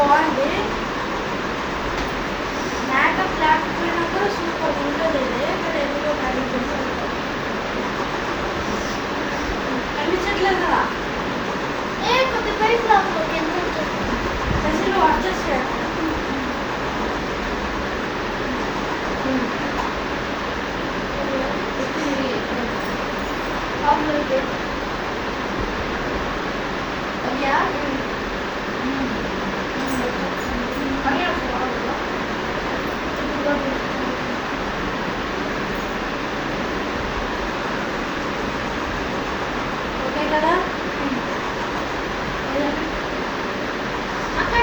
బాగుంది. మేకప్ లేకపోయినా కూడా సూపర్ ఉంటుంది. ఇక్కడ ఎందుకో కనిపించట్లేదు కదా. కొద్ది పైకి నువ్వు అడ్జస్ట్ చేయాలి. ఓకే కదా. ఓకే అక్కడ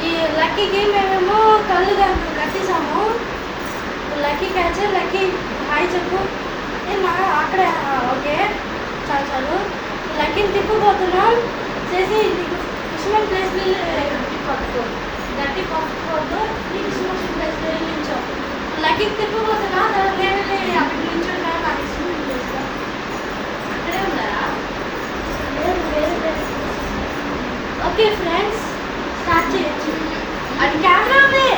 ఈ లక్కీకి మేమేమో కళ్ళు దాంట్లో కట్టేసాము. Lucky catch. లక్కీ హాయ్ చెప్పు. అక్కడే ఓకే చాలు. లక్కీని తిప్పిపోతున్నాం చేసి ఇష్టమైన ప్లేస్ గట్టి పట్టుకోవద్దు. నీకు ఇష్టమైన ప్లేస్ నిల్చో. లక్కీకి తిప్పిపోతున్నా నేను అక్కడికి నిల్చోగా నాకు ఇష్టమైన ప్లేస్ అక్కడే ఉన్నారా? ఓకే ఫ్రెండ్స్ స్టార్ట్ చేయొచ్చు. అది కెమెరా ఉంది.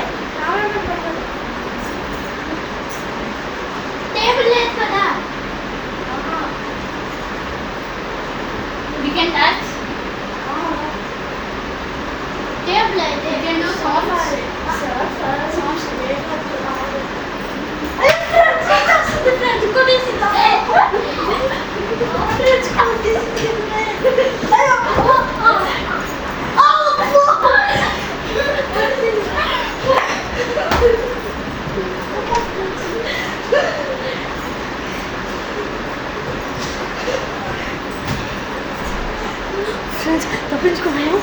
టేబుల్ లేదు కదా. We can touch. Table అయితే we can do soft. Friends తప్పించుకోలేము.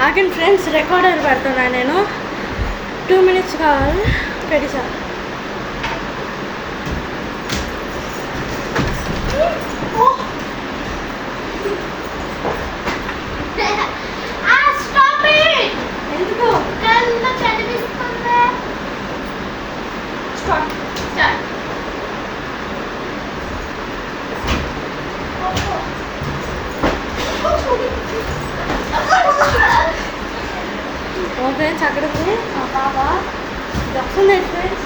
ఆగండి ఫ్రెండ్స్, రికార్డర్ పెడుతున్నా నేను. 2 minutes కావాలి. పెట్టేసా. ఎందుకు ఫ్రెండ్స్ అక్కడికి మా బాబా వస్తుంది ఫ్రెండ్స్.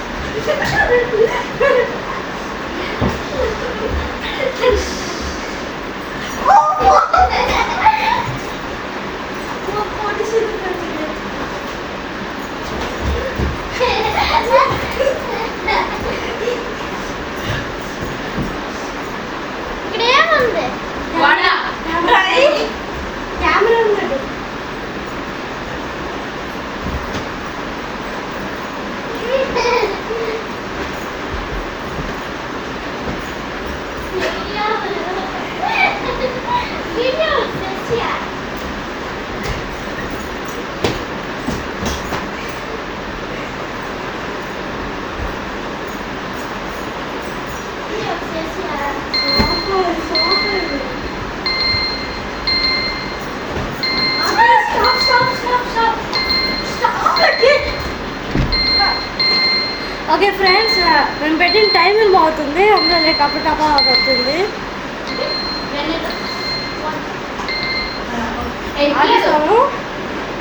ఇక్కడ ఏముంది? కెమెరా ఉంది. ఓకే ఫ్రెండ్స్, మేము పెట్టిన టైం ఏమో అవుతుంది. అందులో టపా పడుతుంది.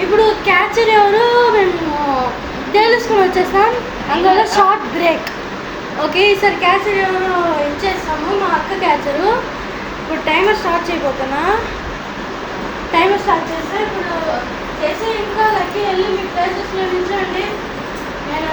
ఇప్పుడు క్యాచర్ ఎవరు మేము తెలుసుకొని వచ్చేస్తాం. అందువల్ల షార్ట్ బ్రేక్. ఓకే, ఈసారి క్యాచర్ ఎవరు ఇచ్చేస్తాము. మా అక్క క్యాచరు. ఇప్పుడు టైమర్ స్టార్ట్ చేయబోతున్నా. టైమర్ స్టార్ట్ చేస్తే ఇప్పుడు చేసి ఇంకా లక్కీ వెళ్ళి మీ ప్లేసెస్లో నిల్చోండి. నేను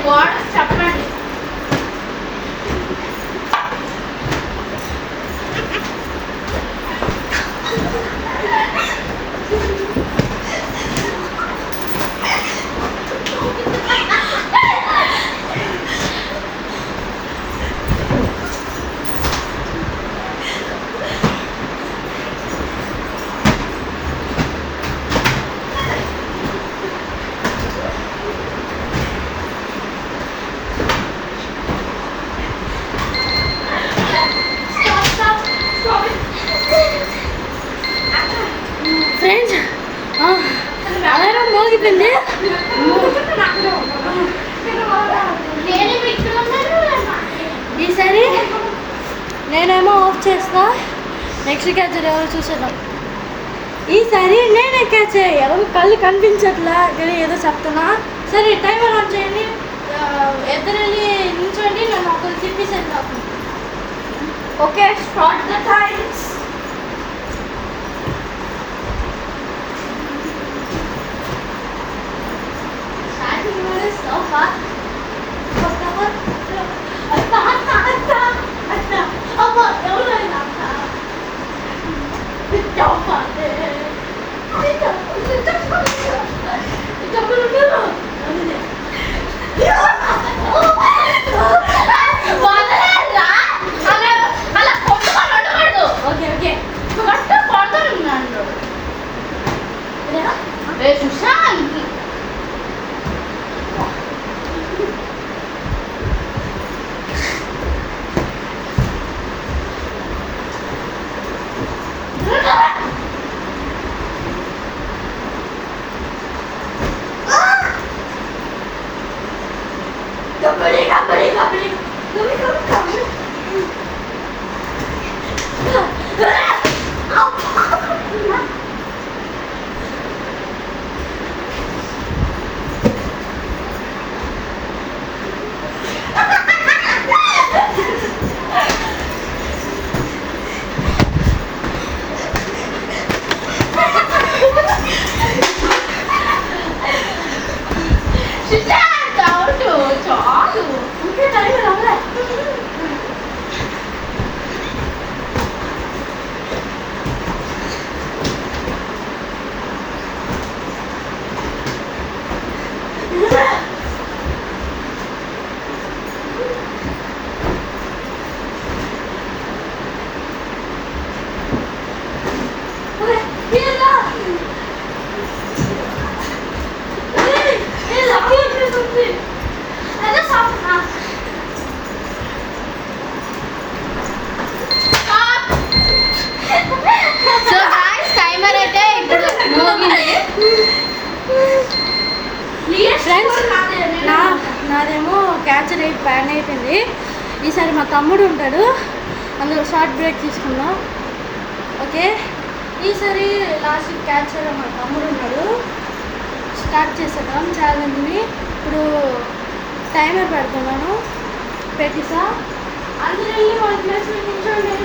గోడ చెప్పండి. ఫ్రెండ్స్ అలారం మోగిపోయింది. ఈసారి నేనేమో ఆఫ్ చేస్తా, నెక్స్ట్ క్యాచర్ ఎవరో చూసేద్దాం. ఈసారి నేనే క్యాచ్. ఎవరు కళ్ళు కనిపించట్లా కానీ ఏదో చెప్తున్నా. సరే టైమర్ ఆన్ చేయండి, ఎద్దరెళ్ళి నిల్చోండి, నేను ఒకరు తిప్పిసేద్దాం. Okay, start the times. Sushant నాదేమో క్యాచర్ బ్యాన్ అయిపోయింది. ఈసారి మా తమ్ముడు ఉంటాడు, అందులో షార్ట్ బ్రేక్ తీసుకుందాం. ఓకే, ఈసారి లాస్ట్ క్యాచర్ మా తమ్ముడు ఉన్నాడు. స్టార్ట్ చేసేద్దాం ఛాలెంజ్ని. ఇప్పుడు టైమర్ పెడుతున్నాను, పెట్టిసా అందులో వెళ్ళి 1 ప్లస్ నిల్చోండి.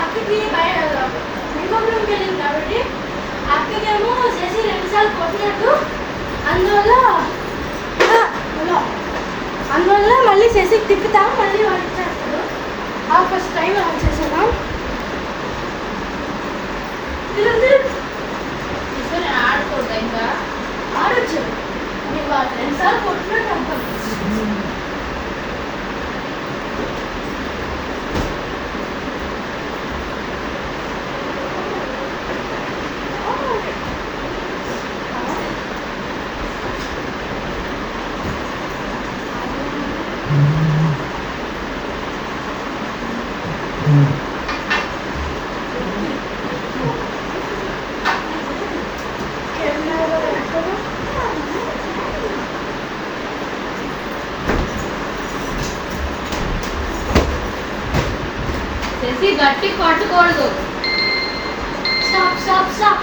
అక్కకి ఇంకొక రూమ్కి వెళ్ళింది కాబట్టి అక్కకేమో చేసి 2 సార్లు కొట్టినట్టు అందువల్ల మళ్ళీ చేసి తిప్పుతాం, మళ్ళీ వాళ్ళు ఇచ్చేస్తారు. ఫస్ట్ టైం ఆన్ చేసేద్దాం. ఈసారి ఆడుకోవద్దా ఇంకా? ఆడొచ్చు, మీరు వాళ్ళు 2 సార్లు కొట్టినట్టు అంటాం. చేసి గట్టి కొట్టకూడదు. Stop stop stop.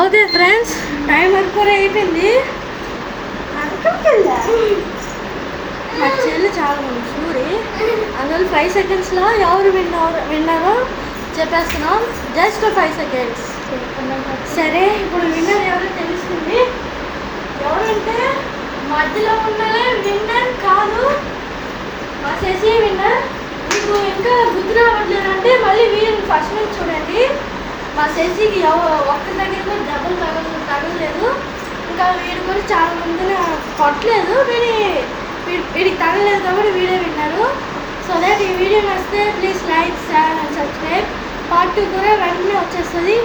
Okay friends, timer కూడా అయిపోయింది. మా చెల్లి చాలా మంది చూడి, అందువల్ల 5 సెకండ్స్లో ఎవరు విన్నారో చెప్పేస్తున్నాం. Just 5 seconds. సరే, ఇప్పుడు విన్నర్ ఎవరో తెలుస్తుంది. ఎవరంటే మధ్యలో ఉన్నదే విన్నర్ కాదు, మా శశి విన్నర్. మీకు ఇంకా గుర్తు రావట్లేదంటే మళ్ళీ వీడియోని ఫస్ట్ నుంచి చూడండి. మా శశికి ఒక్క దగ్గర కూడా దెబ్బలు తగలలేదు. ఇంకా వీడు కూడా చాలా మందిని కొట్టలేదు, వీడికి తగలేదు కాబట్టి వీడియో విన్నారు. సో దట్ ఈ వీడియో నచ్చితే please like, share and subscribe. Part 2 కూడా వెంటనే వచ్చేస్తుంది.